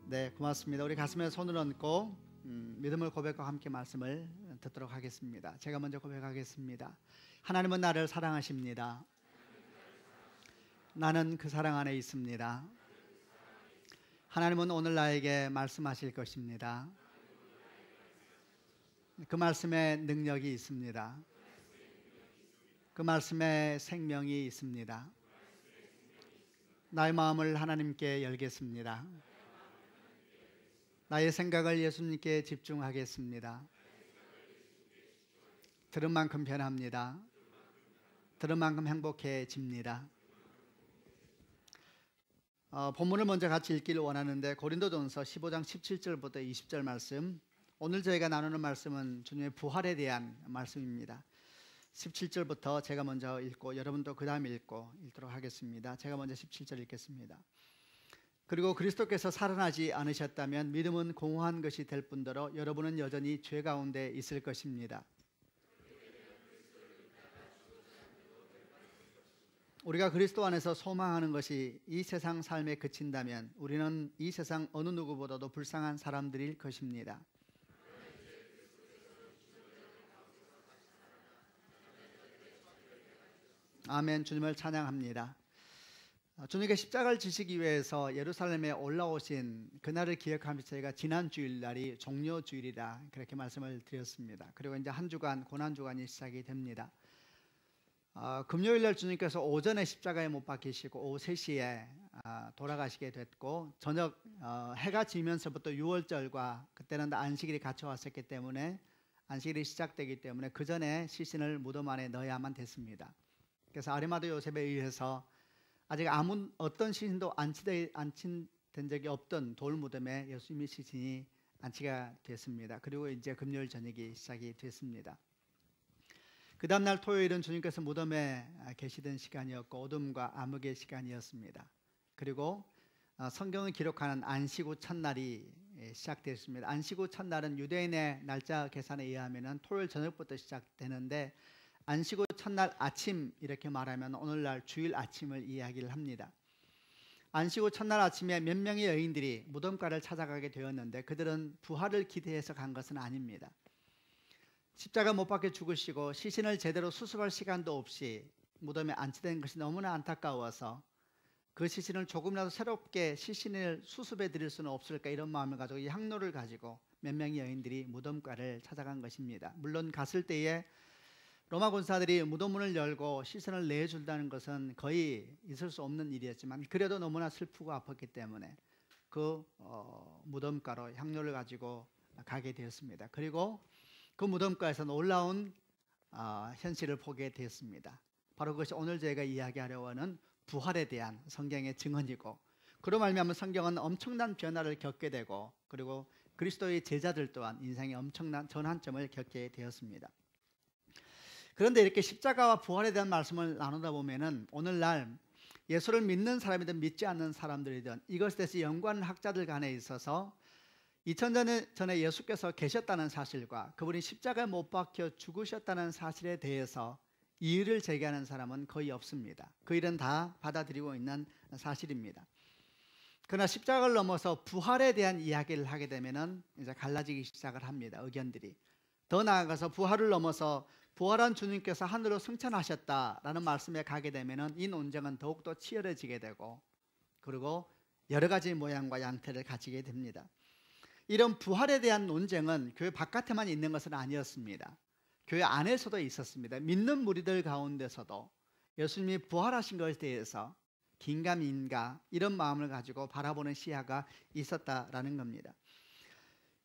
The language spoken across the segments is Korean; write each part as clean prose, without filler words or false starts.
네, 고맙습니다. 우리 가슴에 손을 얹고 믿음을 고백과 함께 말씀을 듣도록 하겠습니다. 제가 먼저 고백하겠습니다. 하나님은 나를 사랑하십니다. 나는 그 사랑 안에 있습니다. 하나님은 오늘 나에게 말씀하실 것입니다. 그 말씀에 능력이 있습니다. 그 말씀에 생명이 있습니다. 나의 마음을 하나님께 열겠습니다. 나의 생각을 예수님께 집중하겠습니다. 들은 만큼 변합니다. 들은 만큼 행복해집니다. 본문을 먼저 같이 읽기를 원하는데 고린도전서 15장 17절부터 20절 말씀, 오늘 저희가 나누는 말씀은 주님의 부활에 대한 말씀입니다. 17절부터 제가 먼저 읽고 여러분도 그 다음에 읽도록 하겠습니다. 제가 먼저 17절 읽겠습니다. 그리고 그리스도께서 살아나지 않으셨다면 믿음은 공허한 것이 될 뿐더러 여러분은 여전히 죄 가운데 있을 것입니다. 우리가 그리스도 안에서 소망하는 것이 이 세상 삶에 그친다면 우리는 이 세상 어느 누구보다도 불쌍한 사람들일 것입니다. 아멘. 주님을 찬양합니다. 주님께 십자가를 지시기 위해서 예루살렘에 올라오신 그날을 기억하면서 저희가 지난 주일날이 종료주일이라 그렇게 말씀을 드렸습니다. 그리고 이제 한 주간 고난주간이 시작이 됩니다. 금요일날 주님께서 오전에 십자가에 못 박히시고 오후 3시에 돌아가시게 됐고 저녁 해가 지면서부터 유월절과 그때는 안식일이 같이 왔었기 때문에 안식일이 시작되기 때문에 그 전에 시신을 무덤 안에 넣어야만 됐습니다. 그래서 아리마다 요셉에 의해서 아직 어떤 시신도 안치된 적이 없던 돌 무덤에 예수님의 시신이 안치가 됐습니다. 그리고 이제 금요일 저녁이 시작이 됐습니다. 그 다음날 토요일은 주님께서 무덤에 계시던 시간이었고 어둠과 암흑의 시간이었습니다. 그리고 성경을 기록하는 안식 후 첫날이 시작됐습니다. 안식 후 첫날은 유대인의 날짜 계산에 의하면 토요일 저녁부터 시작되는데 안식 후 첫날 아침 이렇게 말하면 오늘날 주일 아침을 이야기를 합니다. 안식 후 첫날 아침에 몇 명의 여인들이 무덤가를 찾아가게 되었는데 그들은 부활을 기대해서 간 것은 아닙니다. 십자가 못 박혀 죽으시고 시신을 제대로 수습할 시간도 없이 무덤에 안치된 것이 너무나 안타까워서 그 시신을 조금이라도 새롭게 시신을 수습해 드릴 수는 없을까 이런 마음을 가지고 이 향로를 가지고 몇 명의 여인들이 무덤가를 찾아간 것입니다. 물론 갔을 때에 로마 군사들이 무덤문을 열고 시신을 내준다는 것은 거의 있을 수 없는 일이었지만 그래도 너무나 슬프고 아팠기 때문에 그 무덤가로 향료를 가지고 가게 되었습니다. 그리고 그 무덤가에서 놀라운 현실을 보게 되었습니다. 바로 그것이 오늘 저희가 이야기하려고 하는 부활에 대한 성경의 증언이고 그로 말미암아 성경은 엄청난 변화를 겪게 되고 그리고 그리스도의 제자들 또한 인생의 엄청난 전환점을 겪게 되었습니다. 그런데 이렇게 십자가와 부활에 대한 말씀을 나누다 보면은 오늘날 예수를 믿는 사람이든 믿지 않는 사람들이든 이것에 대해서 연구하는 학자들 간에 있어서 2000년 전에 예수께서 계셨다는 사실과 그분이 십자가에 못 박혀 죽으셨다는 사실에 대해서 이의를 제기하는 사람은 거의 없습니다. 그 일은 다 받아들이고 있는 사실입니다. 그러나 십자가를 넘어서 부활에 대한 이야기를 하게 되면은 이제 갈라지기 시작을 합니다. 의견들이. 더 나아가서 부활을 넘어서 부활한 주님께서 하늘로 승천하셨다라는 말씀에 가게 되면은 이 논쟁은 더욱더 치열해지게 되고 그리고 여러 가지 모양과 양태를 가지게 됩니다. 이런 부활에 대한 논쟁은 교회 바깥에만 있는 것은 아니었습니다. 교회 안에서도 있었습니다. 믿는 무리들 가운데서도 예수님이 부활하신 것에 대해서 긴가민가 이런 마음을 가지고 바라보는 시야가 있었다라는 겁니다.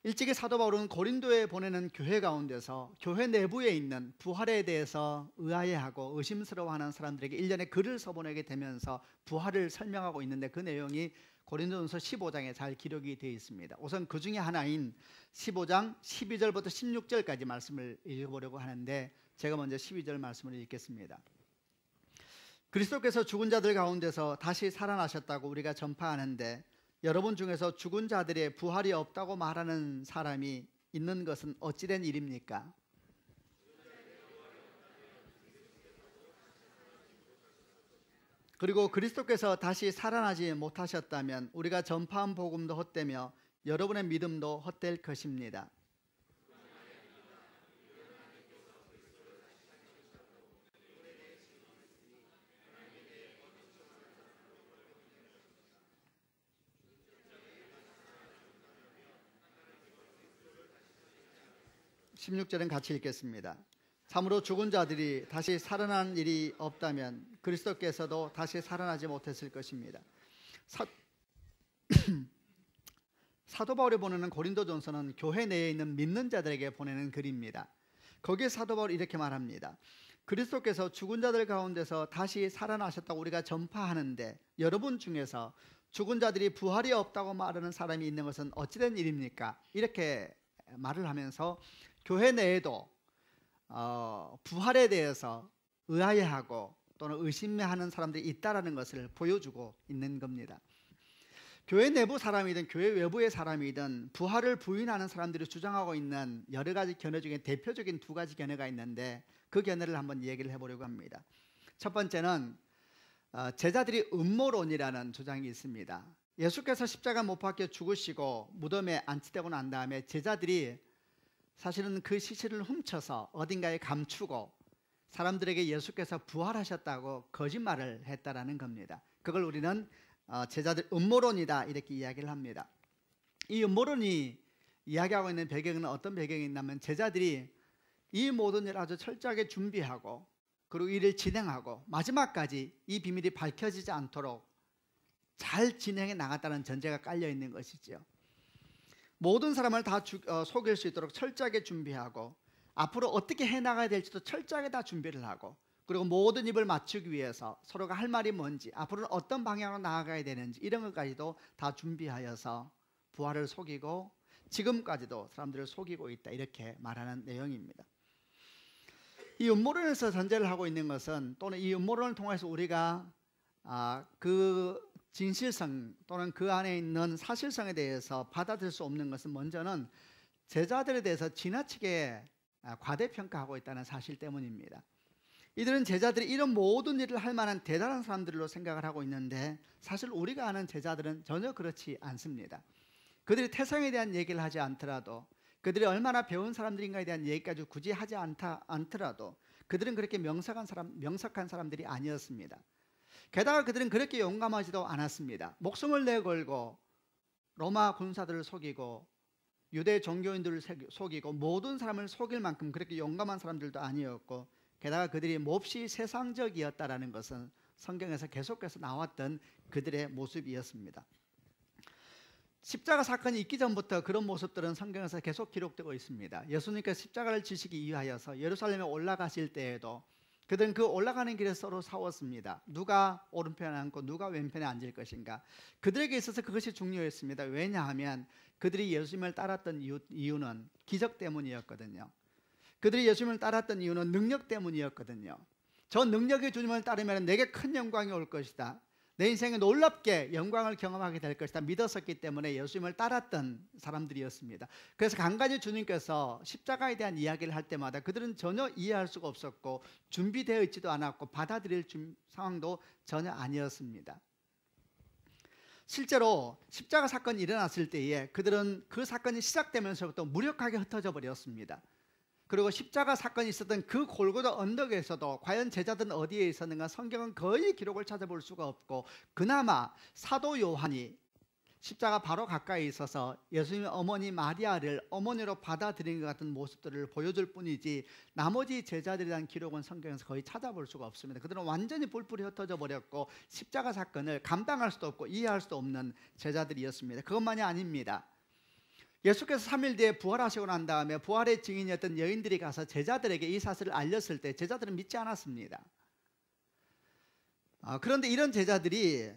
일찍이 사도 바울은 고린도에 보내는 교회 가운데서 교회 내부에 있는 부활에 대해서 의아해하고 의심스러워하는 사람들에게 일련의 글을 써보내게 되면서 부활을 설명하고 있는데 그 내용이 고린도전서 15장에 잘 기록이 되어 있습니다. 우선 그 중에 하나인 15장 12절부터 16절까지 말씀을 읽어보려고 하는데 제가 먼저 12절 말씀을 읽겠습니다. 그리스도께서 죽은 자들 가운데서 다시 살아나셨다고 우리가 전파하는데 여러분 중에서 죽은 자들의 부활이 없다고 말하는 사람이 있는 것은 어찌된 일입니까? 그리고 그리스도께서 다시 살아나지 못하셨다면 우리가 전파한 복음도 헛되며 여러분의 믿음도 헛될 것입니다. 16절은 같이 읽겠습니다. 참으로 죽은 자들이 다시 살아나는 일이 없다면 그리스도께서도 다시 살아나지 못했을 것입니다. 사도 바울이 보내는 고린도전서는 교회 내에 있는 믿는 자들에게 보내는 글입니다. 거기에 사도 바울이 이렇게 말합니다. 그리스도께서 죽은 자들 가운데서 다시 살아나셨다고 우리가 전파하는데 여러분 중에서 죽은 자들이 부활이 없다고 말하는 사람이 있는 것은 어찌된 일입니까? 이렇게 말을 하면서 교회 내에도 부활에 대해서 의아해하고 또는 의심해하는 사람들이 있다라는 것을 보여주고 있는 겁니다. 교회 내부 사람이든 교회 외부의 사람이든 부활을 부인하는 사람들이 주장하고 있는 여러 가지 견해 중에 대표적인 두 가지 견해가 있는데 그 견해를 한번 얘기를 해보려고 합니다. 첫 번째는 제자들이 음모론이라는 주장이 있습니다. 예수께서 십자가 못 박혀 죽으시고 무덤에 안치되고 난 다음에 제자들이 사실은 그 시체를 훔쳐서 어딘가에 감추고 사람들에게 예수께서 부활하셨다고 거짓말을 했다라는 겁니다. 그걸 우리는 제자들 음모론이다 이렇게 이야기를 합니다. 이 음모론이 이야기하고 있는 배경은 어떤 배경이 있냐면 제자들이 이 모든 일을 아주 철저하게 준비하고 그리고 일을 진행하고 마지막까지 이 비밀이 밝혀지지 않도록 잘 진행해 나갔다는 전제가 깔려 있는 것이죠. 모든 사람을 다 속일 수 있도록 철저하게 준비하고 앞으로 어떻게 해나가야 될지도 철저하게 다 준비를 하고 그리고 모든 입을 맞추기 위해서 서로가 할 말이 뭔지 앞으로는 어떤 방향으로 나아가야 되는지 이런 것까지도 다 준비하여서 부활을 속이고 지금까지도 사람들을 속이고 있다 이렇게 말하는 내용입니다. 이 음모론에서 전제를 하고 있는 것은 또는 이 음모론을 통해서 우리가 그 진실성 또는 그 안에 있는 사실성에 대해서 받아들일 수 없는 것은 먼저는 제자들에 대해서 지나치게 과대평가하고 있다는 사실 때문입니다. 이들은 제자들이 이런 모든 일을 할 만한 대단한 사람들로 생각을 하고 있는데 사실 우리가 아는 제자들은 전혀 그렇지 않습니다. 그들이 태생에 대한 얘기를 하지 않더라도 그들이 얼마나 배운 사람들인가에 대한 얘기까지 굳이 하지 않더라도 그들은 그렇게 명석한 사람들이 아니었습니다. 게다가 그들은 그렇게 용감하지도 않았습니다. 목숨을 내걸고 로마 군사들을 속이고 유대 종교인들을 속이고 모든 사람을 속일 만큼 그렇게 용감한 사람들도 아니었고 게다가 그들이 몹시 세상적이었다라는 것은 성경에서 계속해서 나왔던 그들의 모습이었습니다. 십자가 사건이 있기 전부터 그런 모습들은 성경에서 계속 기록되고 있습니다. 예수님께서 십자가를 지시기 위하여서 예루살렘에 올라가실 때에도 그들은 그 올라가는 길에 서로 싸웠습니다. 누가 오른편에 앉고 누가 왼편에 앉을 것인가. 그들에게 있어서 그것이 중요했습니다. 왜냐하면 그들이 예수님을 따랐던 이유는 기적 때문이었거든요. 그들이 예수님을 따랐던 이유는 능력 때문이었거든요. 저 능력의 주님을 따르면 내게 큰 영광이 올 것이다. 내 인생에 놀랍게 영광을 경험하게 될 것이다 믿었었기 때문에 예수님을 따랐던 사람들이었습니다. 그래서 간간히 주님께서 십자가에 대한 이야기를 할 때마다 그들은 전혀 이해할 수가 없었고 준비되어 있지도 않았고 받아들일 상황도 전혀 아니었습니다. 실제로 십자가 사건이 일어났을 때에 그들은 그 사건이 시작되면서부터 무력하게 흩어져 버렸습니다. 그리고 십자가 사건이 있었던 그 골고다 언덕에서도 과연 제자들은 어디에 있었는가 성경은 거의 기록을 찾아볼 수가 없고 그나마 사도 요한이 십자가 바로 가까이 있어서 예수님의 어머니 마리아를 어머니로 받아들인 것 같은 모습들을 보여줄 뿐이지 나머지 제자들에 대한 기록은 성경에서 거의 찾아볼 수가 없습니다. 그들은 완전히 뿔뿔이 흩어져 버렸고 십자가 사건을 감당할 수도 없고 이해할 수도 없는 제자들이었습니다. 그것만이 아닙니다. 예수께서 3일 뒤에 부활하시고 난 다음에 부활의 증인이었던 여인들이 가서 제자들에게 이 사실을 알렸을 때 제자들은 믿지 않았습니다. 그런데 이런 제자들이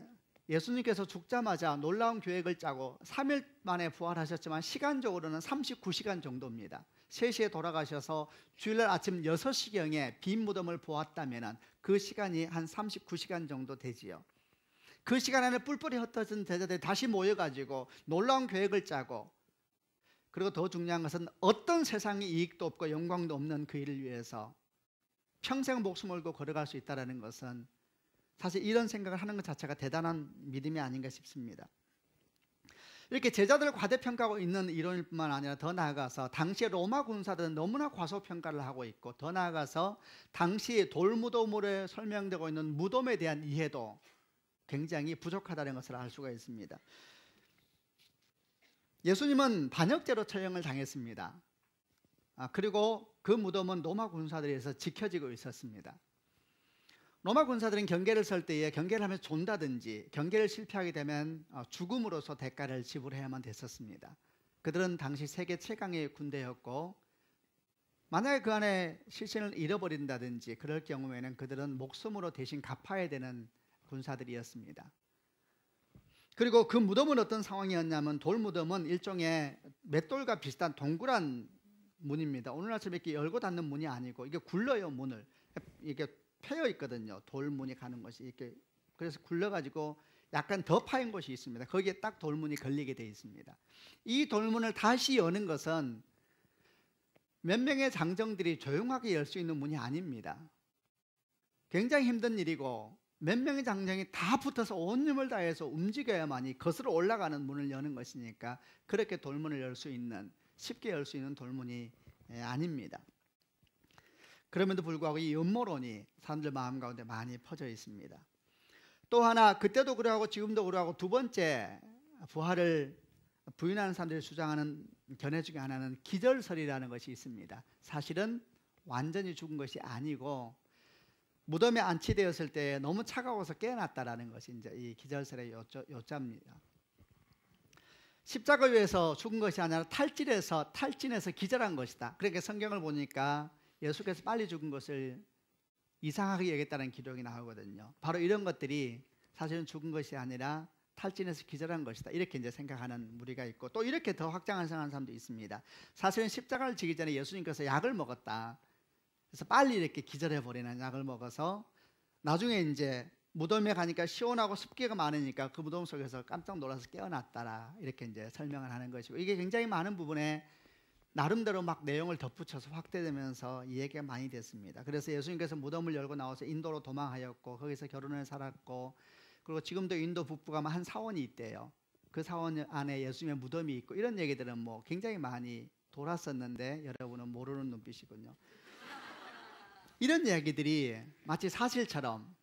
예수님께서 죽자마자 놀라운 계획을 짜고 3일 만에 부활하셨지만 시간적으로는 39시간 정도입니다. 3시에 돌아가셔서 주일날 아침 6시경에 빈 무덤을 보았다면 그 시간이 한 39시간 정도 되지요. 그 시간 안에 뿔뿔이 흩어진 제자들이 다시 모여가지고 놀라운 계획을 짜고 그리고 더 중요한 것은 어떤 세상의 이익도 없고 영광도 없는 그 일을 위해서 평생 목숨 걸고 걸어갈 수 있다는 것은 사실 이런 생각을 하는 것 자체가 대단한 믿음이 아닌가 싶습니다. 이렇게 제자들을 과대평가하고 있는 이론일 뿐만 아니라 더 나아가서 당시의 로마 군사들은 너무나 과소평가를 하고 있고, 더 나아가서 당시 돌무덤으로 설명되고 있는 무덤에 대한 이해도 굉장히 부족하다는 것을 알 수가 있습니다. 예수님은 반역죄로 처형을 당했습니다. 그리고 그 무덤은 로마 군사들에 의해서 지켜지고 있었습니다. 로마 군사들은 경계를 설 때에 경계를 하면서 존다든지 경계를 실패하게 되면 죽음으로써 대가를 지불해야만 됐었습니다. 그들은 당시 세계 최강의 군대였고, 만약에 그 안에 실신을 잃어버린다든지 그럴 경우에는 그들은 목숨으로 대신 갚아야 되는 군사들이었습니다. 그리고 그 무덤은 어떤 상황이었냐면, 돌무덤은 일종의 맷돌과 비슷한 동그란 문입니다. 오늘날처럼 이렇게 열고 닫는 문이 아니고 이게 굴러요. 문을 이게 패여 있거든요. 돌문이 가는 것이 이렇게, 그래서 굴러가지고 약간 더 파인 곳이 있습니다. 거기에 딱 돌문이 걸리게 되어 있습니다. 이 돌문을 다시 여는 것은 몇 명의 장정들이 조용하게 열 수 있는 문이 아닙니다. 굉장히 힘든 일이고, 몇 명의 장정이 다 붙어서 온 힘을 다해서 움직여야만이 거슬러 올라가는 문을 여는 것이니까, 그렇게 돌문을 열 수 있는, 쉽게 열 수 있는 돌문이 아닙니다. 그럼에도 불구하고 이 음모론이 사람들 마음 가운데 많이 퍼져 있습니다. 또 하나, 그때도 그러하고 지금도 그러하고 두 번째 부활을 부인하는 사람들이 주장하는 견해 중에 하나는 기절설이라는 것이 있습니다. 사실은 완전히 죽은 것이 아니고 무덤에 안치되었을 때 너무 차가워서 깨어났다라는 것이 이제 이 기절설의 요자입니다. 십자가 위에서 죽은 것이 아니라 탈진해서 기절한 것이다. 그러니까 성경을 보니까 예수께서 빨리 죽은 것을 이상하게 여겼다는 기록이 나오거든요. 바로 이런 것들이 사실은 죽은 것이 아니라 탈진해서 기절한 것이다, 이렇게 이제 생각하는 무리가 있고, 또 이렇게 더 확장한 생각하는 사람도 있습니다. 사실은 십자가를 지기 전에 예수님께서 약을 먹었다. 그래서 빨리 이렇게 기절해 버리는 약을 먹어서 나중에 이제 무덤에 가니까 시원하고 습기가 많으니까 그 무덤 속에서 깜짝 놀라서 깨어났다라, 이렇게 이제 설명을 하는 것이고, 이게 굉장히 많은 부분에 나름대로 막 내용을 덧붙여서 확대되면서 이 얘기가 많이 됐습니다. 그래서 예수님께서 무덤을 열고 나와서 인도로 도망하였고, 거기서 결혼을 살았고, 그리고 지금도 인도 북부가 한 사원이 있대요. 그 사원 안에 예수님의 무덤이 있고, 이런 얘기들은 뭐 굉장히 많이 돌았었는데 여러분은 모르는 눈빛이군요. 이런 얘기들이 마치 사실처럼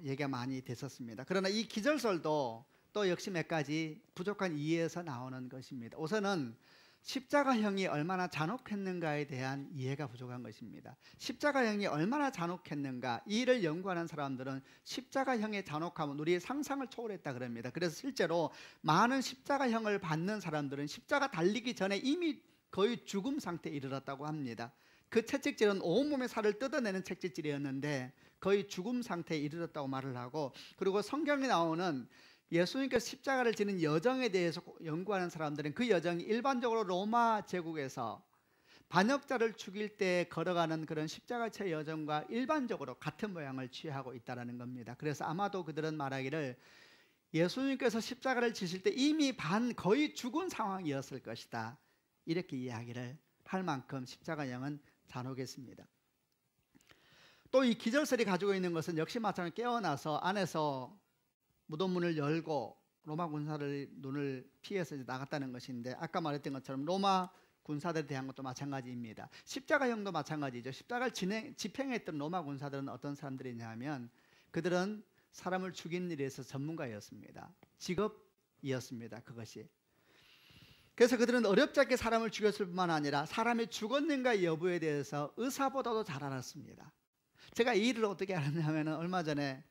얘기가 많이 됐었습니다. 그러나 이 기절설도 또 역시 몇 가지 부족한 이해에서 나오는 것입니다. 우선은 십자가형이 얼마나 잔혹했는가에 대한 이해가 부족한 것입니다. 십자가형이 얼마나 잔혹했는가, 이를 연구하는 사람들은 십자가형의 잔혹함은 우리의 상상을 초월했다 그럽니다. 그래서 실제로 많은 십자가형을 받는 사람들은 십자가 달리기 전에 이미 거의 죽음 상태에 이르렀다고 합니다. 그 채찍질은 온몸의 살을 뜯어내는 채찍질이었는데 거의 죽음 상태에 이르렀다고 말을 하고, 그리고 성경에 나오는 예수님께서 십자가를 지는 여정에 대해서 연구하는 사람들은 그 여정이 일반적으로 로마 제국에서 반역자를 죽일 때 걸어가는 그런 십자가체 여정과 일반적으로 같은 모양을 취하고 있다는 겁니다. 그래서 아마도 그들은 말하기를 예수님께서 십자가를 지실 때 이미 거의 죽은 상황이었을 것이다, 이렇게 이야기를 할 만큼 십자가형은 잔혹했습니다. 또 이 기절설이 가지고 있는 것은 역시 마찬가지로 깨어나서 안에서 무덤문을 열고 로마 군사들 눈을 피해서 나갔다는 것인데, 아까 말했던 것처럼 로마 군사들에 대한 것도 마찬가지입니다. 십자가형도 마찬가지죠. 십자가를 집행했던 로마 군사들은 어떤 사람들이냐면 그들은 사람을 죽이는 일에 있어서 전문가였습니다. 직업이었습니다, 그것이. 그래서 그들은 어렵지 않게 사람을 죽였을 뿐만 아니라 사람이 죽었는가 여부에 대해서 의사보다도 잘 알았습니다. 제가 이 일을 어떻게 알았냐면, 얼마 전에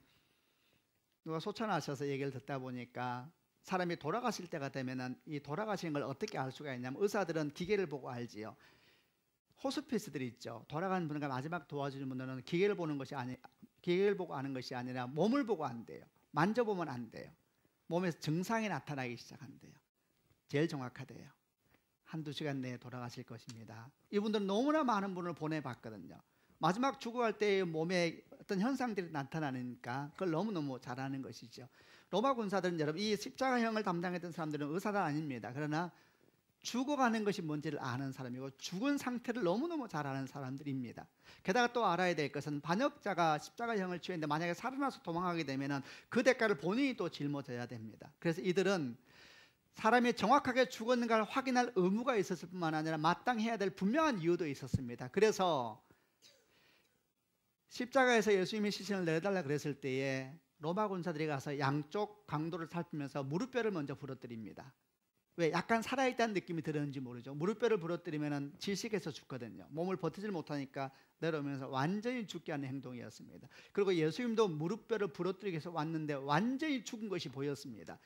누가 소천하셔서 얘기를 듣다 보니까 사람이 돌아가실 때가 되면은 이 돌아가신 걸 어떻게 알 수가 있냐면, 의사들은 기계를 보고 알지요. 호스피스들이 있죠. 돌아가는 분과 마지막 도와주는 분들은 기계를 보고 아는 것이 아니라 몸을 보고 안대요. 만져보면 안 돼요. 몸에서 증상이 나타나기 시작한대요. 제일 정확하대요. 한두 시간 내에 돌아가실 것입니다. 이분들은 너무나 많은 분을 보내봤거든요. 마지막 죽어갈 때의 몸에 어떤 현상들이 나타나니까 그걸 너무너무 잘 아는 것이죠. 로마 군사들은 여러분, 이 십자가형을 담당했던 사람들은 의사가 아닙니다. 그러나 죽어가는 것이 뭔지를 아는 사람이고 죽은 상태를 너무너무 잘 아는 사람들입니다. 게다가 또 알아야 될 것은 반역자가 십자가형을 취했는데 만약에 살아나서 도망가게 되면 그 대가를 본인이 또 짊어져야 됩니다. 그래서 이들은 사람이 정확하게 죽었는가를 확인할 의무가 있었을 뿐만 아니라 마땅해야 될 분명한 이유도 있었습니다. 그래서 십자가에서 예수님이 시신을 내려달라 그랬을 때에 로마 군사들이 가서 양쪽 강도를 살피면서 무릎뼈를 먼저 부러뜨립니다. 왜? 약간 살아있다는 느낌이 들었는지 모르죠. 무릎뼈를 부러뜨리면 질식해서 죽거든요. 몸을 버티질 못하니까 내려오면서 완전히 죽게 하는 행동이었습니다. 그리고 예수님도 무릎뼈를 부러뜨리기 위해서 왔는데 완전히 죽은 것이 보였습니다.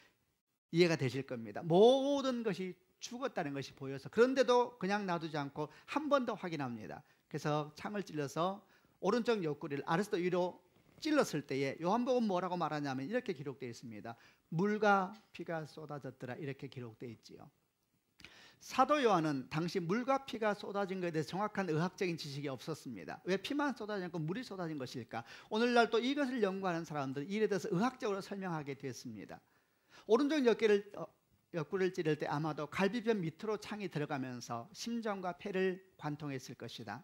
이해가 되실 겁니다. 모든 것이 죽었다는 것이 보여서, 그런데도 그냥 놔두지 않고 한 번 더 확인합니다. 그래서 창을 찔러서 오른쪽 옆구리를 아래서 위로 찔렀을 때에 요한복음 뭐라고 말하냐면 이렇게 기록되어 있습니다. 물과 피가 쏟아졌더라, 이렇게 기록되어 있지요. 사도 요한은 당시 물과 피가 쏟아진 것에 대해서 정확한 의학적인 지식이 없었습니다. 왜 피만 쏟아지지 않고 물이 쏟아진 것일까? 오늘날 또 이것을 연구하는 사람들은 이에 대해서 의학적으로 설명하게 됐습니다. 오른쪽 옆구리를 찌를 때 아마도 갈비뼈 밑으로 창이 들어가면서 심장과 폐를 관통했을 것이다.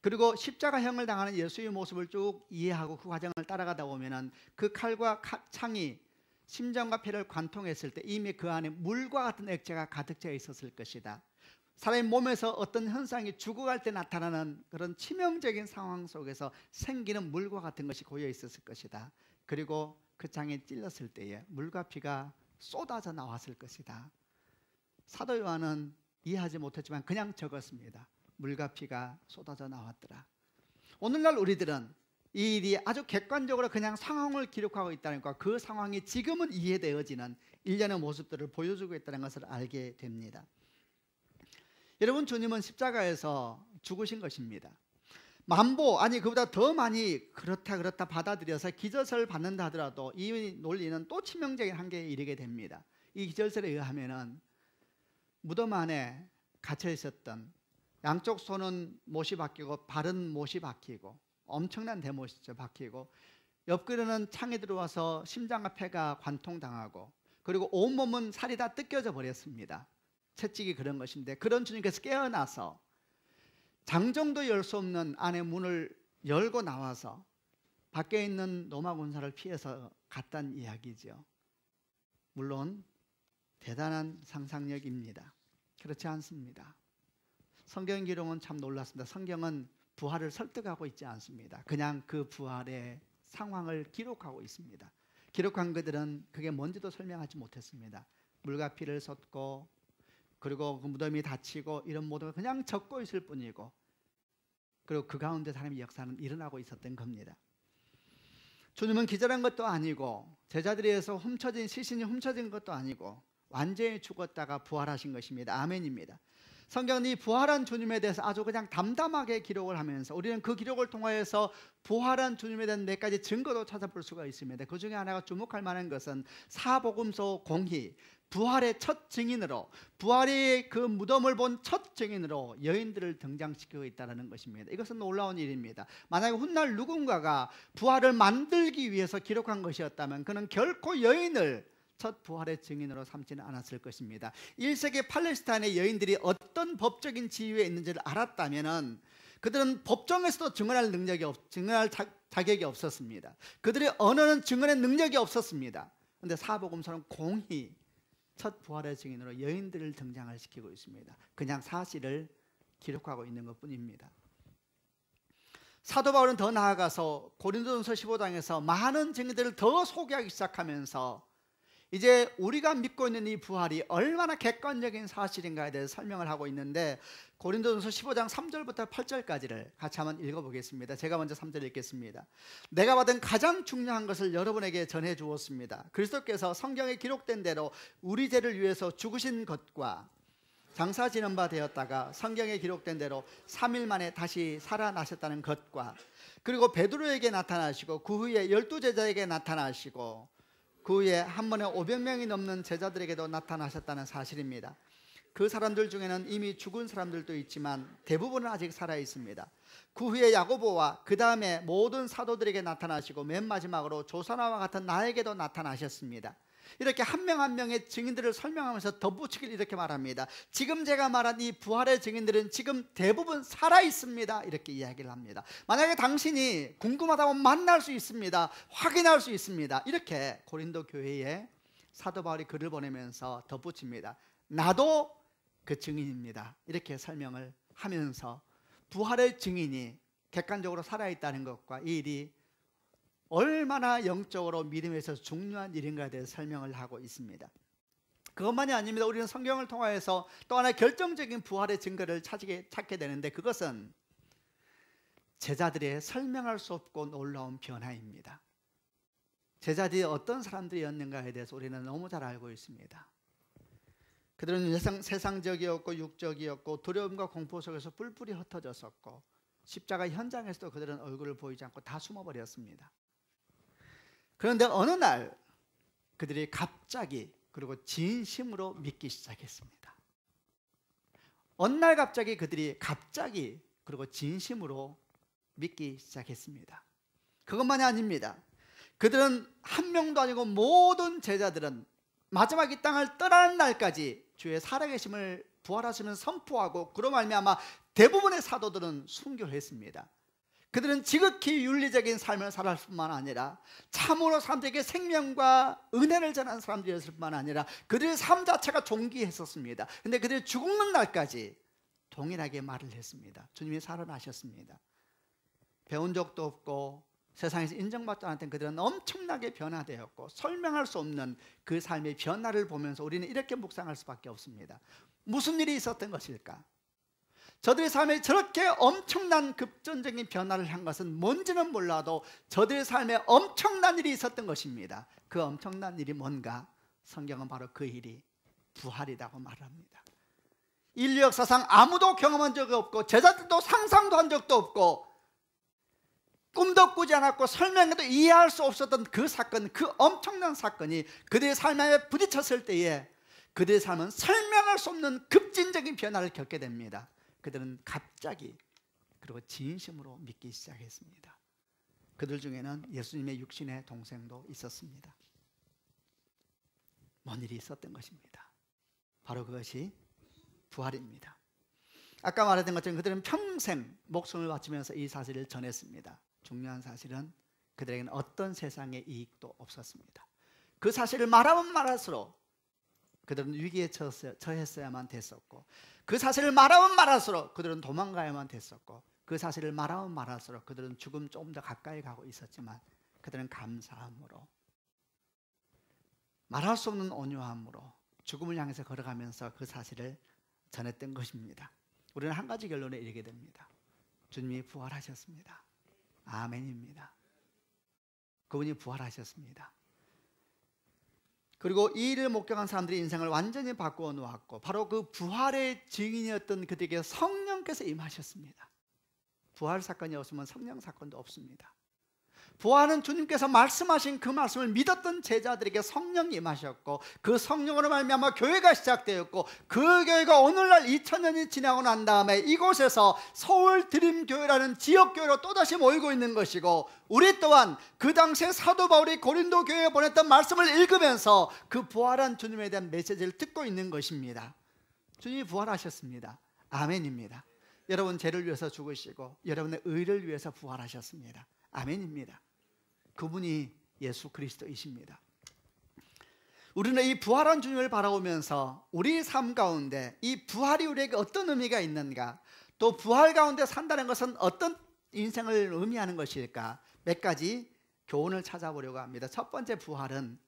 그리고 십자가형을 당하는 예수의 모습을 쭉 이해하고 그 과정을 따라가다 보면은 그 칼과 창이 심장과 폐를 관통했을 때 이미 그 안에 물과 같은 액체가 가득 차 있었을 것이다. 사람의 몸에서 어떤 현상이 죽어갈 때 나타나는 그런 치명적인 상황 속에서 생기는 물과 같은 것이 고여 있었을 것이다. 그리고 그 창에 찔렀을 때에 물과 피가 쏟아져 나왔을 것이다. 사도 요한은 이해하지 못했지만 그냥 적었습니다. 물과 피가 쏟아져 나왔더라. 오늘날 우리들은 이 일이 아주 객관적으로 그냥 상황을 기록하고 있다는 것, 그 상황이 지금은 이해되어지는 일련의 모습들을 보여주고 있다는 것을 알게 됩니다. 여러분, 주님은 십자가에서 죽으신 것입니다. 만보, 아니 그보다 더 많이 그렇다 받아들여서 기절설을 받는다 하더라도 이 논리는 또 치명적인 한계에 이르게 됩니다. 이 기절설에 의하면은 무덤 안에 갇혀 있었던 양쪽 손은 못이 박히고 발은 못이 박히고 엄청난 대못이죠. 박히고 옆구리는 창에 들어와서 심장과 폐가 관통당하고 그리고 온몸은 살이 다 뜯겨져 버렸습니다. 채찍이 그런 것인데, 그런 주님께서 깨어나서 장정도 열 수 없는 안의 문을 열고 나와서 밖에 있는 로마 군사를 피해서 갔다는 이야기죠. 물론 대단한 상상력입니다. 그렇지 않습니다. 성경 기록은 참 놀랐습니다. 성경은 부활을 설득하고 있지 않습니다. 그냥 그 부활의 상황을 기록하고 있습니다. 기록한 그들은 그게 뭔지도 설명하지 못했습니다. 물과 피를 쏟고 그리고 그 무덤이 닫히고 이런 모든 걸 그냥 적고 있을 뿐이고, 그리고 그 가운데 사람의 역사는 일어나고 있었던 겁니다. 주님은 기절한 것도 아니고 제자들에 의해서 시신이 훔쳐진 것도 아니고 완전히 죽었다가 부활하신 것입니다. 아멘입니다. 성경은 이 부활한 주님에 대해서 아주 그냥 담담하게 기록을 하면서 우리는 그 기록을 통하여서 부활한 주님에 대한 몇 가지 증거도 찾아볼 수가 있습니다. 그 중에 하나가 주목할 만한 것은 사복음서 공희, 부활의 첫 증인으로, 부활의 그 무덤을 본 첫 증인으로 여인들을 등장시키고 있다는 것입니다. 이것은 놀라운 일입니다. 만약에 훗날 누군가가 부활을 만들기 위해서 기록한 것이었다면 그는 결코 여인을 첫 부활의 증인으로 삼지는 않았을 것입니다. 1세기 팔레스타인의 여인들이 어떤 법적인 지위에 있는지를 알았다면 그들은 법정에서도 증언할 자격이 없었습니다. 그들의 언어는 증언의 능력이 없었습니다. 그런데 사복음서는 공히 첫 부활의 증인으로 여인들을 등장을 시키고 있습니다. 그냥 사실을 기록하고 있는 것뿐입니다. 사도 바울은 더 나아가서 고린도전서 15장에서 많은 증인들을 더 소개하기 시작하면서 이제 우리가 믿고 있는 이 부활이 얼마나 객관적인 사실인가에 대해서 설명을 하고 있는데, 고린도전서 15장 3절부터 8절까지를 같이 한번 읽어보겠습니다. 제가 먼저 3절 읽겠습니다. 내가 받은 가장 중요한 것을 여러분에게 전해 주었습니다. 그리스도께서 성경에 기록된 대로 우리 죄를 위해서 죽으신 것과 장사 지는 바 되었다가 성경에 기록된 대로 3일 만에 다시 살아나셨다는 것과, 그리고 베드로에게 나타나시고 그 후에 12제자에게 나타나시고 그 후에 한 번에 500명이 넘는 제자들에게도 나타나셨다는 사실입니다. 그 사람들 중에는 이미 죽은 사람들도 있지만 대부분은 아직 살아 있습니다. 그 후에 야고보와 그 다음에 모든 사도들에게 나타나시고 맨 마지막으로 조사나와 같은 나에게도 나타나셨습니다. 이렇게 한 명 한 명의 증인들을 설명하면서 덧붙이기를 이렇게 말합니다. 지금 제가 말한 이 부활의 증인들은 지금 대부분 살아있습니다. 이렇게 이야기를 합니다. 만약에 당신이 궁금하다면 만날 수 있습니다. 확인할 수 있습니다. 이렇게 고린도 교회에 사도 바울이 글을 보내면서 덧붙입니다. 나도 그 증인입니다. 이렇게 설명을 하면서 부활의 증인이 객관적으로 살아있다는 것과 이 일이 얼마나 영적으로 믿음에서 중요한 일인가에 대해서 설명을 하고 있습니다. 그것만이 아닙니다. 우리는 성경을 통하여서 또 하나의 결정적인 부활의 증거를 찾게 되는데, 그것은 제자들의 설명할 수 없고 놀라운 변화입니다. 제자들이 어떤 사람들이었는가에 대해서 우리는 너무 잘 알고 있습니다. 그들은 세상적이었고 육적이었고 두려움과 공포 속에서 뿔뿔이 흩어졌었고 십자가 현장에서도 그들은 얼굴을 보이지 않고 다 숨어버렸습니다. 그런데 어느 날 그들이 갑자기 그리고 진심으로 믿기 시작했습니다. 어느 날 갑자기 그들이 그리고 진심으로 믿기 시작했습니다. 그것만이 아닙니다. 그들은 한 명도 아니고 모든 제자들은 마지막 이 땅을 떠나는 날까지 주의 살아계심을 부활하시는 선포하고, 그로 말미암아 대부분의 사도들은 순교했습니다. 그들은 지극히 윤리적인 삶을 살았을 뿐만 아니라 참으로 사람들에게 생명과 은혜를 전하는 사람들이었을 뿐만 아니라 그들의 삶 자체가 존귀했었습니다. 그런데 그들이 죽는 날까지 동일하게 말을 했습니다. 주님이 살아나셨습니다. 배운 적도 없고 세상에서 인정받지 않았던 그들은 엄청나게 변화되었고, 설명할 수 없는 그 삶의 변화를 보면서 우리는 이렇게 묵상할 수밖에 없습니다. 무슨 일이 있었던 것일까? 저들의 삶에 저렇게 엄청난 급전적인 변화를 한 것은 뭔지는 몰라도 저들의 삶에 엄청난 일이 있었던 것입니다. 그 엄청난 일이 뭔가? 성경은 바로 그 일이 부활이라고 말합니다. 인류 역사상 아무도 경험한 적이 없고 제자들도 상상도 한 적도 없고 꿈도 꾸지 않았고 설명해도 이해할 수 없었던 그 사건, 그 엄청난 사건이 그들의 삶에 부딪혔을 때에 그들의 삶은 설명할 수 없는 급진적인 변화를 겪게 됩니다. 그들은 갑자기 그리고 진심으로 믿기 시작했습니다. 그들 중에는 예수님의 육신의 동생도 있었습니다. 뭔 일이 있었던 것입니다. 바로 그것이 부활입니다. 아까 말했던 것처럼 그들은 평생 목숨을 바치면서 이 사실을 전했습니다. 중요한 사실은 그들에게는 어떤 세상의 이익도 없었습니다. 그 사실을 말하면 말할수록 그들은 위기에 처했어야만 됐었고, 그 사실을 말하면 말할수록 그들은 도망가야만 됐었고, 그 사실을 말하면 말할수록 그들은 죽음 조금 더 가까이 가고 있었지만 그들은 감사함으로, 말할 수 없는 온유함으로 죽음을 향해서 걸어가면서 그 사실을 전했던 것입니다. 우리는 한 가지 결론에 이르게 됩니다. 주님이 부활하셨습니다. 아멘입니다. 그분이 부활하셨습니다. 그리고 이 일을 목격한 사람들의 인생을 완전히 바꾸어 놓았고, 바로 그 부활의 증인이었던 그들에게 성령께서 임하셨습니다. 부활 사건이 없으면 성령 사건도 없습니다. 부활은 주님께서 말씀하신 그 말씀을 믿었던 제자들에게 성령이 임하셨고, 그 성령으로 말미암아 교회가 시작되었고, 그 교회가 오늘날 2000년이 지나고 난 다음에 이곳에서 서울 드림교회라는 지역교회로 또다시 모이고 있는 것이고, 우리 또한 그 당시에 사도 바울이 고린도 교회에 보냈던 말씀을 읽으면서 그 부활한 주님에 대한 메시지를 듣고 있는 것입니다. 주님이 부활하셨습니다. 아멘입니다. 여러분 죄를 위해서 죽으시고 여러분의 의를 위해서 부활하셨습니다. 아멘입니다. 그분이 예수 그리스도이십니다. 우리는 이 부활한 주님을 바라보면서 우리 삶 가운데 이 부활이 우리에게 어떤 의미가 있는가, 또 부활 가운데 산다는 것은 어떤 인생을 의미하는 것일까, 몇 가지 교훈을 찾아보려고 합니다. 첫 번째 부활은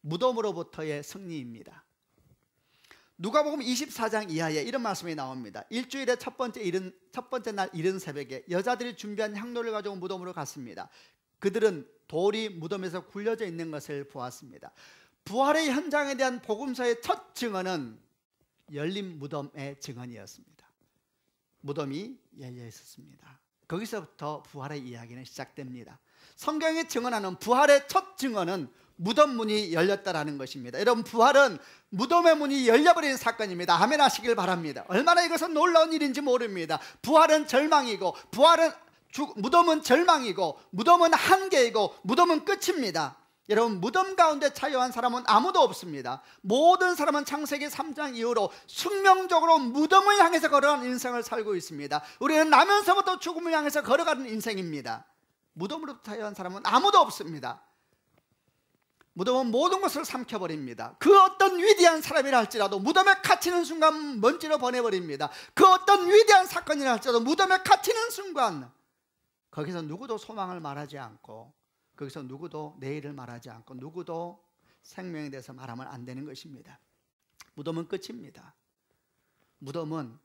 무덤으로부터의 승리입니다. 누가복음 24장 이하에 이런 말씀이 나옵니다. 일주일의 첫 번째 날 이른 새벽에 여자들이 준비한 향로를 가지고 무덤으로 갔습니다. 그들은 돌이 무덤에서 굴려져 있는 것을 보았습니다. 부활의 현장에 대한 복음서의 첫 증언은 열린 무덤의 증언이었습니다. 무덤이 열려 있었습니다. 거기서부터 부활의 이야기는 시작됩니다. 성경이 증언하는 부활의 첫 증언은 무덤 문이 열렸다라는 것입니다. 여러분, 부활은 무덤의 문이 열려버린 사건입니다. 아멘 하시길 바랍니다. 얼마나 이것은 놀라운 일인지 모릅니다. 부활은 절망이고, 무덤은 절망이고, 무덤은 한계이고, 무덤은 끝입니다. 여러분, 무덤 가운데 자유한 사람은 아무도 없습니다. 모든 사람은 창세기 3장 이후로 숙명적으로 무덤을 향해서 걸어가는 인생을 살고 있습니다. 우리는 나면서부터 죽음을 향해서 걸어가는 인생입니다. 무덤으로부터 자유한 사람은 아무도 없습니다. 무덤은 모든 것을 삼켜버립니다. 그 어떤 위대한 사람이라 할지라도 무덤에 갇히는 순간 먼지로 보내버립니다. 그 어떤 위대한 사건이라 할지라도 무덤에 갇히는 순간 거기서 누구도 소망을 말하지 않고, 거기서 누구도 내일을 말하지 않고, 누구도 생명에 대해서 말하면 안 되는 것입니다. 무덤은 끝입니다. 무덤은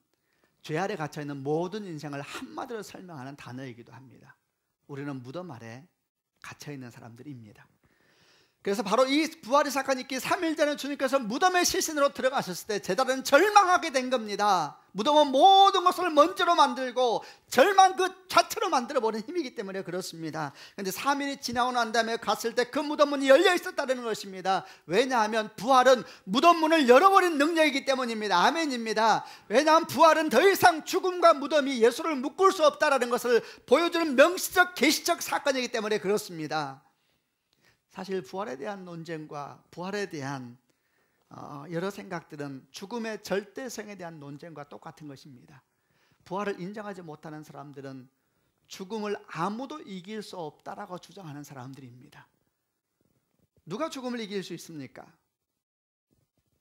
죄 아래 갇혀있는 모든 인생을 한마디로 설명하는 단어이기도 합니다. 우리는 무덤 아래 갇혀있는 사람들입니다. 그래서 바로 이 부활의 사건이 있기 3일 전에 주님께서 무덤의 시신으로 들어가셨을 때 제자들은 절망하게 된 겁니다. 무덤은 모든 것을 먼지로 만들고 절망 그 자체로 만들어버리는 힘이기 때문에 그렇습니다. 그런데 3일이 지나고 난 다음에 갔을 때 그 무덤 문이 열려 있었다는 것입니다. 왜냐하면 부활은 무덤 문을 열어버린 능력이기 때문입니다. 아멘입니다. 왜냐하면 부활은 더 이상 죽음과 무덤이 예수를 묶을 수 없다는 것을 보여주는 명시적 계시적 사건이기 때문에 그렇습니다. 사실 부활에 대한 논쟁과 부활에 대한 여러 생각들은 죽음의 절대성에 대한 논쟁과 똑같은 것입니다. 부활을 인정하지 못하는 사람들은 죽음을 아무도 이길 수 없다라고 주장하는 사람들입니다. 누가 죽음을 이길 수 있습니까?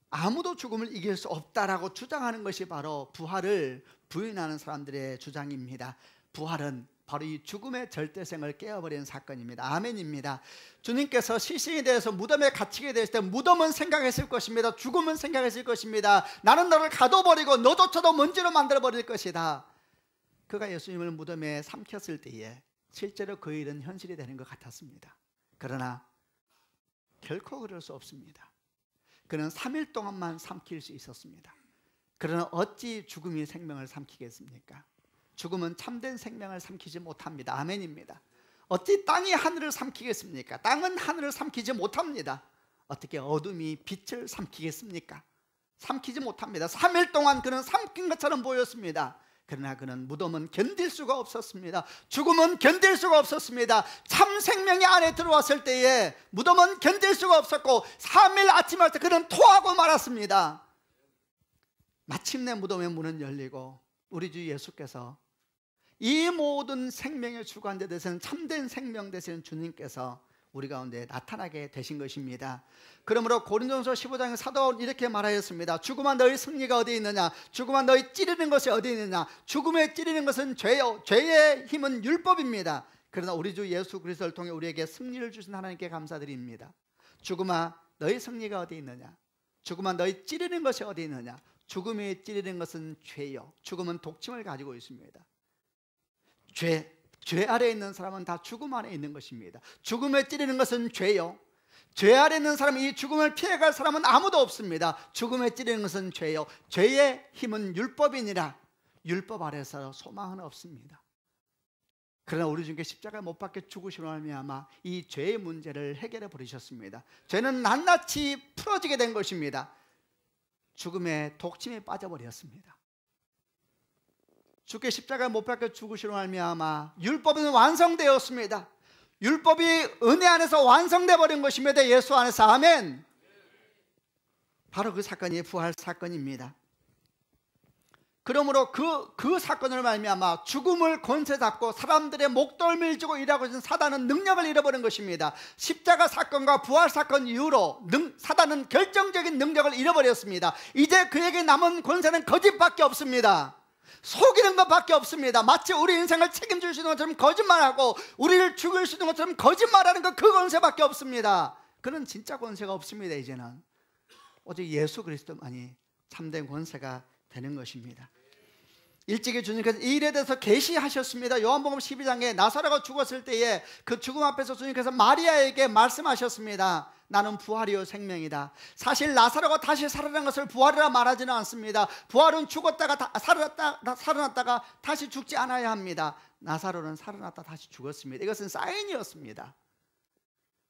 아무도 죽음을 이길 수 없다라고 주장하는 것이 바로 부활을 부인하는 사람들의 주장입니다. 부활은 바로 이 죽음의 절대성을 깨어버리는 사건입니다. 아멘입니다. 주님께서 시신에 대해서 무덤에 갇히게 됐을 때 무덤은 생각했을 것입니다. 죽음은 생각했을 것입니다. 나는 너를 가둬버리고 너조차도 먼지로 만들어버릴 것이다. 그가 예수님을 무덤에 삼켰을 때에 실제로 그 일은 현실이 되는 것 같았습니다. 그러나 결코 그럴 수 없습니다. 그는 3일 동안만 삼킬 수 있었습니다. 그러나 어찌 죽음이 생명을 삼키겠습니까? 죽음은 참된 생명을 삼키지 못합니다. 아멘입니다. 어찌 땅이 하늘을 삼키겠습니까? 땅은 하늘을 삼키지 못합니다. 어떻게 어둠이 빛을 삼키겠습니까? 삼키지 못합니다. 3일 동안 그는 삼킨 것처럼 보였습니다. 그러나 그는 무덤은 견딜 수가 없었습니다. 죽음은 견딜 수가 없었습니다. 참 생명이 안에 들어왔을 때에 무덤은 견딜 수가 없었고 3일 아침할 때 그는 토하고 말았습니다. 마침내 무덤의 문은 열리고 우리 주 예수께서 이 모든 생명의 주관자 되시는 참된 생명 되시는 주님께서 우리 가운데 나타나게 되신 것입니다. 그러므로 고린도전서 15장에 사도 바울은 이렇게 말하였습니다. 죽음아 너희 승리가 어디 있느냐? 죽음아 너희 찌르는 것이 어디 있느냐? 죽음에 찌르는 것은 죄요, 죄의 힘은 율법입니다. 그러나 우리 주 예수 그리스도를 통해 우리에게 승리를 주신 하나님께 감사드립니다. 죽음아 너희 승리가 어디 있느냐? 죽음아 너희 찌르는 것이 어디 있느냐? 죽음에 찌르는 것은 죄요, 죽음은 독침을 가지고 있습니다. 죄 아래에 있는 사람은 다 죽음 안에 있는 것입니다. 죽음에 찌르는 것은 죄요, 죄 아래에 있는 사람은 이 죽음을 피해갈 사람은 아무도 없습니다. 죽음에 찌르는 것은 죄요, 죄의 힘은 율법이니라. 율법 아래서 소망은 없습니다. 그러나 우리 주님께 십자가에 못 박혀 죽으시로 말미암아 이 죄의 문제를 해결해 버리셨습니다. 죄는 낱낱이 풀어지게 된 것입니다. 죽음의 독침에 빠져버렸습니다. 주께 십자가에 못 박혀 죽으시로 말미암아 율법은 완성되었습니다. 율법이 은혜 안에서 완성돼 버린 것입니다. 예수 안에서. 아멘. 바로 그 사건이 부활 사건입니다. 그러므로 그 사건을 말미암아 죽음을 권세 잡고 사람들의 목덜미를 쥐고 일하고 있는 사단은 능력을 잃어버린 것입니다. 십자가 사건과 부활 사건 이후로 사단은 결정적인 능력을 잃어버렸습니다. 이제 그에게 남은 권세는 거짓밖에 없습니다. 속이는 것밖에 없습니다. 마치 우리 인생을 책임질 수 있는 것처럼 거짓말하고 우리를 죽일 수 있는 것처럼 거짓말하는 것, 그 권세밖에 없습니다. 그는 진짜 권세가 없습니다. 이제는 오직 예수 그리스도만이 참된 권세가 되는 것입니다. 일찍이 주님께서 이 일에 대해서 계시하셨습니다. 요한복음 12장에 나사로가 죽었을 때에 그 죽음 앞에서 주님께서 마리아에게 말씀하셨습니다. 나는 부활이요 생명이다. 사실 나사로가 다시 살아난 것을 부활이라 말하지는 않습니다. 부활은 죽었다가 살아났다가 다시 죽지 않아야 합니다. 나사로는 살아났다 다시 죽었습니다. 이것은 사인이었습니다.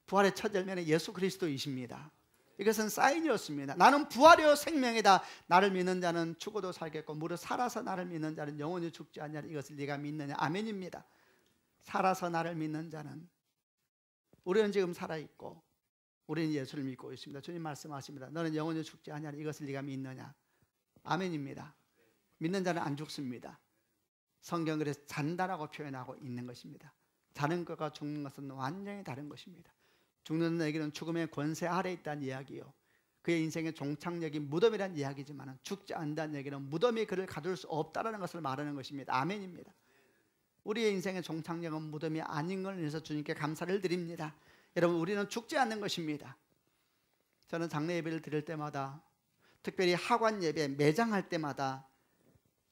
부활의 첫 열매는 예수 그리스도이십니다. 이것은 사인이었습니다. 나는 부활이요 생명이다. 나를 믿는 자는 죽어도 살겠고 무릇 살아서 나를 믿는 자는 영원히 죽지 않냐. 이것을 네가 믿느냐. 아멘입니다. 살아서 나를 믿는 자는, 우리는 지금 살아있고 우리는 예수를 믿고 있습니다. 주님 말씀하십니다. 너는 영원히 죽지 아니하리. 이것을 네가 믿느냐? 아멘입니다. 믿는 자는 안 죽습니다. 성경은 그래서 잔다라고 표현하고 있는 것입니다. 자는 것과 죽는 것은 완전히 다른 것입니다. 죽는 자에게는 죽음의 권세 아래에 있다는 이야기요, 그의 인생의 종착역이 무덤이라는 이야기지만 죽지 않는다는 얘기는 무덤이 그를 가둘 수 없다는 것을 말하는 것입니다. 아멘입니다. 우리의 인생의 종착역은 무덤이 아닌 걸 위해서 주님께 감사를 드립니다. 여러분, 우리는 죽지 않는 것입니다. 저는 장례 예배를 드릴 때마다, 특별히 하관 예배, 매장할 때마다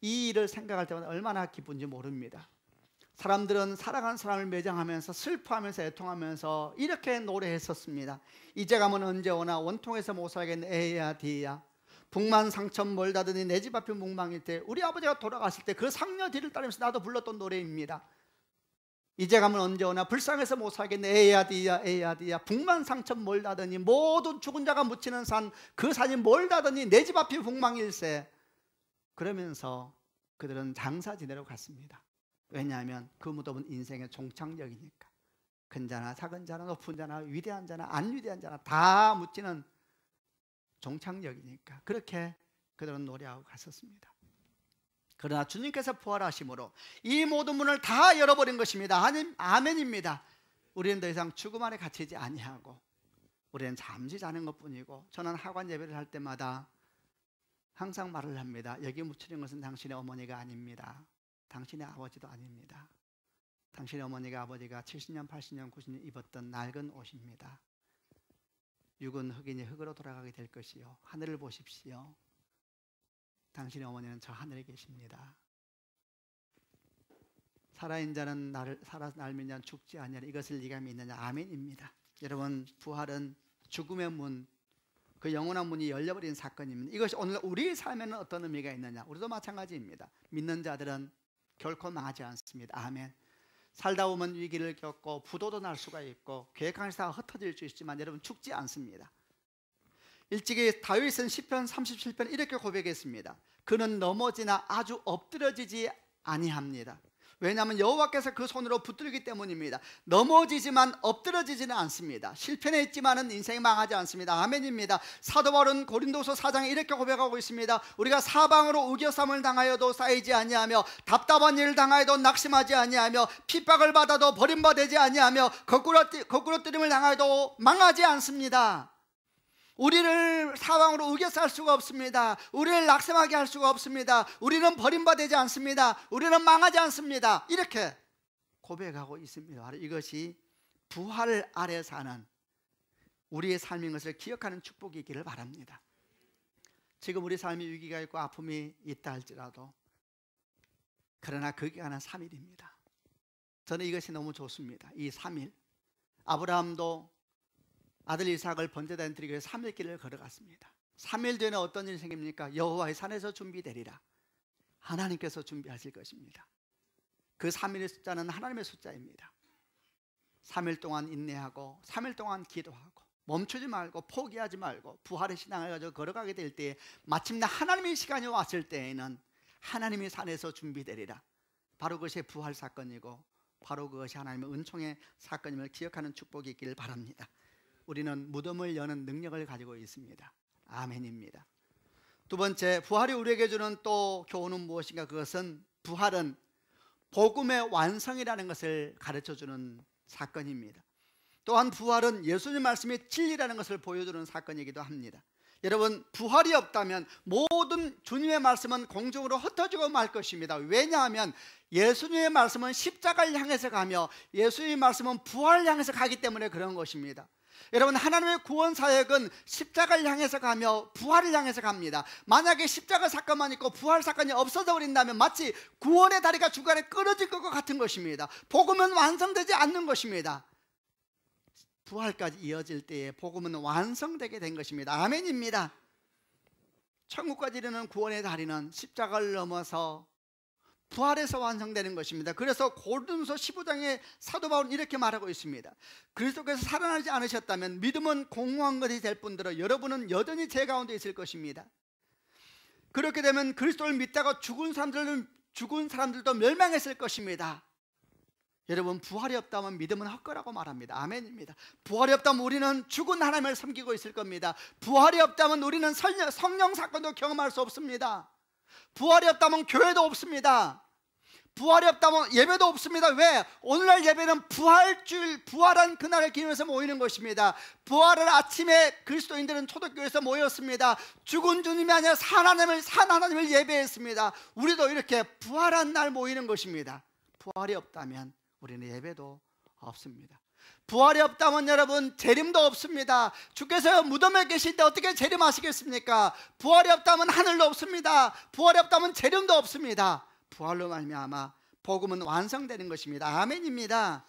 이 일을 생각할 때마다 얼마나 기쁜지 모릅니다. 사람들은 살아간 사람을 매장하면서 슬퍼하면서 애통하면서 이렇게 노래했었습니다. 이제 가면 언제 오나 원통에서 못 살겠네 에야 디야. 북만상천 멀다더니 내 집 앞이 묵망일 때, 우리 아버지가 돌아갔을 때 그 상녀 뒤를 따르면서 나도 불렀던 노래입니다. 이제 가면 언제 오나 불쌍해서 못 살겠네 에야 디야 에야 디야. 북만상천 멀다더니, 모든 죽은 자가 묻히는 산, 그 산이 멀다더니 내 집 앞이 북망일세. 그러면서 그들은 장사 지내러 갔습니다. 왜냐하면 그 무덤은 인생의 종착역이니까. 큰 자나 작은 자나 높은 자나 위대한 자나 안 위대한 자나 다 묻히는 종착역이니까 그렇게 그들은 노래하고 갔었습니다. 그러나 주님께서 부활하심으로 이 모든 문을 다 열어버린 것입니다. 아멘입니다. 우리는 더 이상 죽음 안에 갇히지 아니하고 우리는 잠시 자는 것뿐이고, 저는 하관 예배를 할 때마다 항상 말을 합니다. 여기 묻히는 것은 당신의 어머니가 아닙니다. 당신의 아버지도 아닙니다. 당신의 어머니가 아버지가 70년, 80년, 90년 입었던 낡은 옷입니다. 육은 흙이니 흙으로 돌아가게 될 것이요, 하늘을 보십시오. 당신의 어머니는 저 하늘에 계십니다. 살아있는 자는 살아 날면 자는 죽지 아니하리. 이것을 네가 믿느냐? 아멘입니다. 여러분, 부활은 죽음의 문, 그 영원한 문이 열려버린 사건입니다. 이것이 오늘 우리 삶에는 어떤 의미가 있느냐? 우리도 마찬가지입니다. 믿는 자들은 결코 망하지 않습니다. 아멘. 살다 보면 위기를 겪고 부도도 날 수가 있고 계획한 것이 다 흩어질 수 있지만 여러분, 죽지 않습니다. 일찍이 다윗은 시편 37편 이렇게 고백했습니다. 그는 넘어지나 아주 엎드려지지 아니합니다. 왜냐하면 여호와께서 그 손으로 붙들기 때문입니다. 넘어지지만 엎드러지지는 않습니다. 실패는 있지만은 인생이 망하지 않습니다. 아멘입니다. 사도 바울은 고린도서 4장에 이렇게 고백하고 있습니다. 우리가 사방으로 우겨쌈을 당하여도 쌓이지 아니하며, 답답한 일을 당하여도 낙심하지 아니하며, 핍박을 받아도 버림받지 아니하며, 거꾸로 뜨림을 당하여도 망하지 않습니다. 우리를 사방으로 우겨쌀 수가 없습니다. 우리를 낙심하게 할 수가 없습니다. 우리는 버림받지 않습니다. 우리는 망하지 않습니다. 이렇게 고백하고 있습니다. 바로 이것이 부활 아래 사는 우리의 삶인 것을 기억하는 축복이 있기를 바랍니다. 지금 우리 삶에 위기가 있고 아픔이 있다 할지라도, 그러나 그 기간은 3일입니다. 저는 이것이 너무 좋습니다. 이 3일, 아브라함도 아들 이삭을 번제단 드리기 위해 3일 길을 걸어갔습니다. 3일 뒤에는 어떤 일이 생깁니까? 여호와의 산에서 준비되리라. 하나님께서 준비하실 것입니다. 그 3일의 숫자는 하나님의 숫자입니다. 3일 동안 인내하고 3일 동안 기도하고 멈추지 말고 포기하지 말고 부활의 신앙을 가지고 걸어가게 될 때에, 마침내 하나님의 시간이 왔을 때에는 하나님의 산에서 준비되리라. 바로 그것이 부활 사건이고 바로 그것이 하나님의 은총의 사건임을 기억하는 축복이 있기를 바랍니다. 우리는 무덤을 여는 능력을 가지고 있습니다. 아멘입니다. 두 번째, 부활이 우리에게 주는 또 교훈은 무엇인가? 그것은, 부활은 복음의 완성이라는 것을 가르쳐주는 사건입니다. 또한 부활은 예수님 말씀이 진리라는 것을 보여주는 사건이기도 합니다. 여러분, 부활이 없다면 모든 주님의 말씀은 공중으로 흩어지고 말 것입니다. 왜냐하면 예수님의 말씀은 십자가를 향해서 가며 예수님의 말씀은 부활을 향해서 가기 때문에 그런 것입니다. 여러분, 하나님의 구원 사역은 십자가를 향해서 가며 부활을 향해서 갑니다. 만약에 십자가 사건만 있고 부활 사건이 없어져 버린다면 마치 구원의 다리가 중간에 끊어질 것과 같은 것입니다. 복음은 완성되지 않는 것입니다. 부활까지 이어질 때에 복음은 완성되게 된 것입니다. 아멘입니다. 천국까지 이르는 구원의 다리는 십자가를 넘어서 부활에서 완성되는 것입니다. 그래서 고린도서 15장에 사도 바울은 이렇게 말하고 있습니다. 그리스도께서 살아나지 않으셨다면 믿음은 공허한 것이 될 뿐더러 여러분은 여전히 제 가운데 있을 것입니다. 그렇게 되면 그리스도를 믿다가 죽은 사람들도 멸망했을 것입니다. 여러분, 부활이 없다면 믿음은 헛거라고 말합니다. 아멘입니다. 부활이 없다면 우리는 죽은 하나님을 섬기고 있을 겁니다. 부활이 없다면 우리는 성령 사건도 경험할 수 없습니다. 부활이 없다면 교회도 없습니다. 부활이 없다면 예배도 없습니다. 왜? 오늘날 예배는 부활주일, 부활한 그날을 기념해서 모이는 것입니다. 부활을 아침에 그리스도인들은 초대교회에서 모였습니다. 죽은 주님이 아니라 산 하나님을 예배했습니다. 우리도 이렇게 부활한 날 모이는 것입니다. 부활이 없다면 우리는 예배도 없습니다. 부활이 없다면 여러분, 재림도 없습니다. 주께서 무덤에 계실 때 어떻게 재림하시겠습니까? 부활이 없다면 하늘도 없습니다. 부활이 없다면 재림도 없습니다. 부활로 말미암아 복음은 완성되는 것입니다. 아멘입니다.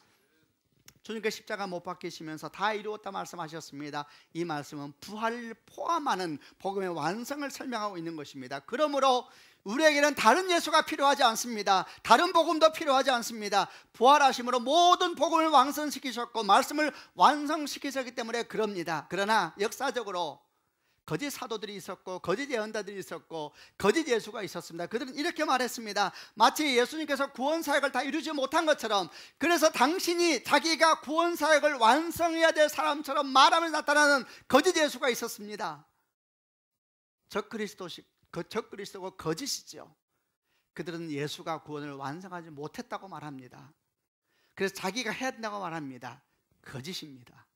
주님께서 십자가 못 박히시면서 다 이루었다 말씀하셨습니다. 이 말씀은 부활을 포함하는 복음의 완성을 설명하고 있는 것입니다. 그러므로 우리에게는 다른 예수가 필요하지 않습니다. 다른 복음도 필요하지 않습니다. 부활하심으로 모든 복음을 완성시키셨고 말씀을 완성시키셨기 때문에 그럽니다. 그러나 역사적으로 거짓 사도들이 있었고 거짓 예언자들이 있었고 거짓 예수가 있었습니다. 그들은 이렇게 말했습니다. 마치 예수님께서 구원사역을 다 이루지 못한 것처럼, 그래서 당신이 자기가 구원사역을 완성해야 될 사람처럼 말하면서 나타나는 거짓 예수가 있었습니다. 적그리스도고 거짓이죠. 그들은 예수가 구원을 완성하지 못했다고 말합니다. 그래서 자기가 해야 된다고 말합니다. 거짓입니다.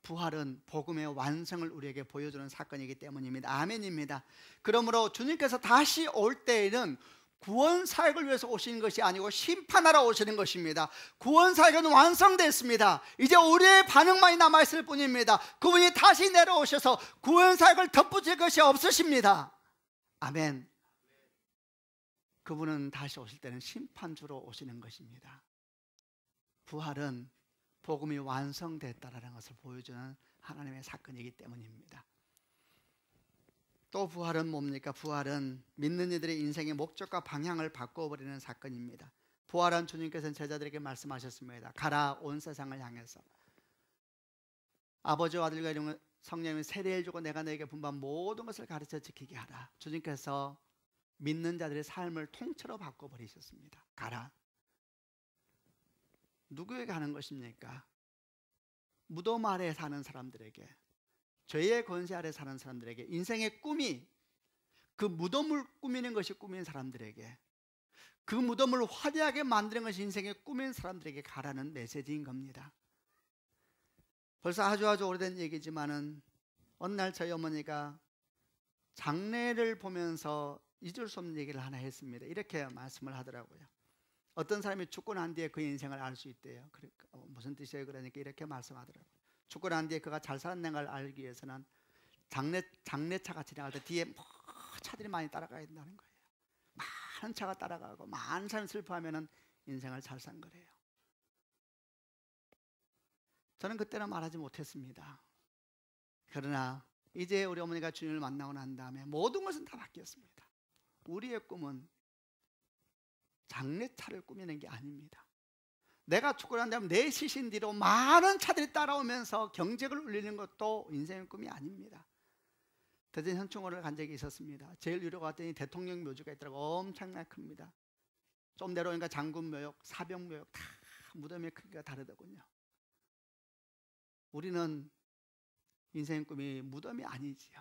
부활은 복음의 완성을 우리에게 보여주는 사건이기 때문입니다. 아멘입니다. 그러므로 주님께서 다시 올 때에는 구원 사역을 위해서 오시는 것이 아니고 심판하러 오시는 것입니다. 구원 사역은 완성됐습니다. 이제 우리의 반응만이 남아있을 뿐입니다. 그분이 다시 내려오셔서 구원 사역을 덧붙일 것이 없으십니다. 아멘. 그분은 다시 오실 때는 심판주로 오시는 것입니다. 부활은 복음이 완성됐다라는 것을 보여주는 하나님의 사건이기 때문입니다. 또 부활은 뭡니까? 부활은 믿는 이들의 인생의 목적과 방향을 바꿔버리는 사건입니다. 부활한 주님께서는 제자들에게 말씀하셨습니다. 가라, 온 세상을 향해서 아버지와 아들과 성령의 세례를 주고 내가 너에게 분부한 모든 것을 가르쳐 지키게 하라. 주님께서 믿는 자들의 삶을 통째로 바꿔버리셨습니다. 가라. 누구에게 하는 것입니까? 무덤 아래 사는 사람들에게, 죄의 권세 아래 사는 사람들에게, 인생의 꿈이 그 무덤을 꾸미는 것이 꿈인 사람들에게, 그 무덤을 화려하게 만드는 것이 인생의 꿈인 사람들에게 가라는 메시지인 겁니다. 벌써 아주 오래된 얘기지만은 어느 날 저희 어머니가 장례를 보면서 잊을 수 없는 얘기를 하나 했습니다. 이렇게 말씀을 하더라고요. 어떤 사람이 죽고 난 뒤에 그의 인생을 알 수 있대요. 그러니까 무슨 뜻이에요? 그러니까 이렇게 말씀하더라고요. 죽고 난 뒤에 그가 잘 살았는 걸 알기 위해서는 장례차가 지나갈 때 뒤에 차들이 많이 따라가야 된다는 거예요. 많은 차가 따라가고 많은 사람이 슬퍼하면 인생을 잘 산 거래요. 저는 그때는 말하지 못했습니다. 그러나 이제 우리 어머니가 주님을 만나고 난 다음에 모든 것은 다 바뀌었습니다. 우리의 꿈은 장례차를 꾸미는 게 아닙니다. 내가 죽고 난 다음에 내 시신 뒤로 많은 차들이 따라오면서 경적을 울리는 것도 인생의 꿈이 아닙니다. 대전 현충원을 간 적이 있었습니다. 제일 위로 갔더니 대통령 묘지가 있더라고요. 엄청나게 큽니다. 좀 내려오니까 장군 묘역, 사병 묘역 다 무덤의 크기가 다르더군요. 우리는 인생의 꿈이 무덤이 아니지요.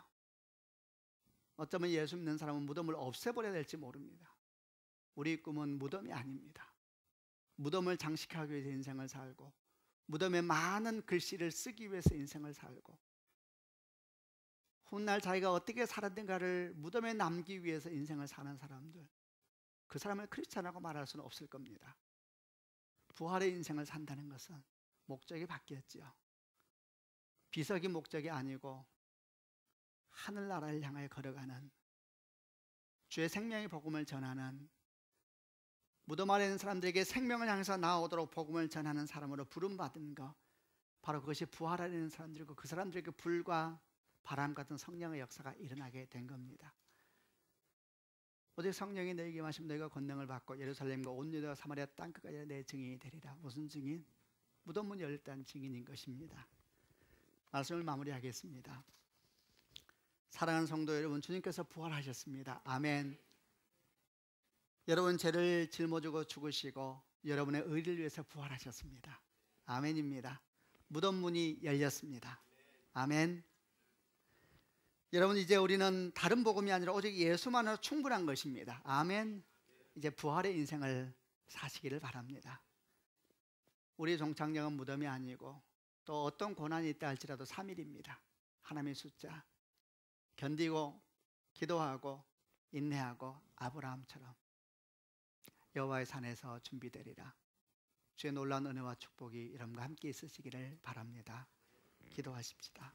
어쩌면 예수 믿는 사람은 무덤을 없애버려야 될지 모릅니다. 우리 꿈은 무덤이 아닙니다. 무덤을 장식하기 위해서 인생을 살고, 무덤에 많은 글씨를 쓰기 위해서 인생을 살고, 훗날 자기가 어떻게 살았는가를 무덤에 남기기 위해서 인생을 사는 사람들, 그 사람을 크리스찬이라고 말할 수는 없을 겁니다. 부활의 인생을 산다는 것은 목적이 바뀌었죠. 비석이 목적이 아니고 하늘나라를 향해 걸어가는, 주의 생명의 복음을 전하는, 무덤 아래 있는 사람들에게 생명을 향해서 나오도록 복음을 전하는 사람으로 부름받은 것, 바로 그것이 부활하는 사람들이고, 그 사람들에게 불과 바람 같은 성령의 역사가 일어나게 된 겁니다. 오직 성령이 너에게 마시면 너희가 권능을 받고 예루살렘과 온 유대와 사마리아 땅끝까지 내 증인이 되리라. 무슨 증인? 무덤 문이 열렸다는 증인인 것입니다. 말씀을 마무리하겠습니다. 사랑하는 성도 여러분, 주님께서 부활하셨습니다. 아멘. 여러분, 죄를 짊어지고 죽으시고 여러분의 의를 위해서 부활하셨습니다. 아멘입니다. 무덤 문이 열렸습니다. 아멘. 여러분, 이제 우리는 다른 복음이 아니라 오직 예수만으로 충분한 것입니다. 아멘. 이제 부활의 인생을 사시기를 바랍니다. 우리 종착역은 무덤이 아니고 또 어떤 고난이 있다 할지라도 3일입니다. 하나님의 숫자. 견디고 기도하고 인내하고 아브라함처럼 여호와의 산에서 준비되리라. 주의 놀라운 은혜와 축복이 여러분과 함께 있으시기를 바랍니다. 기도하십시다.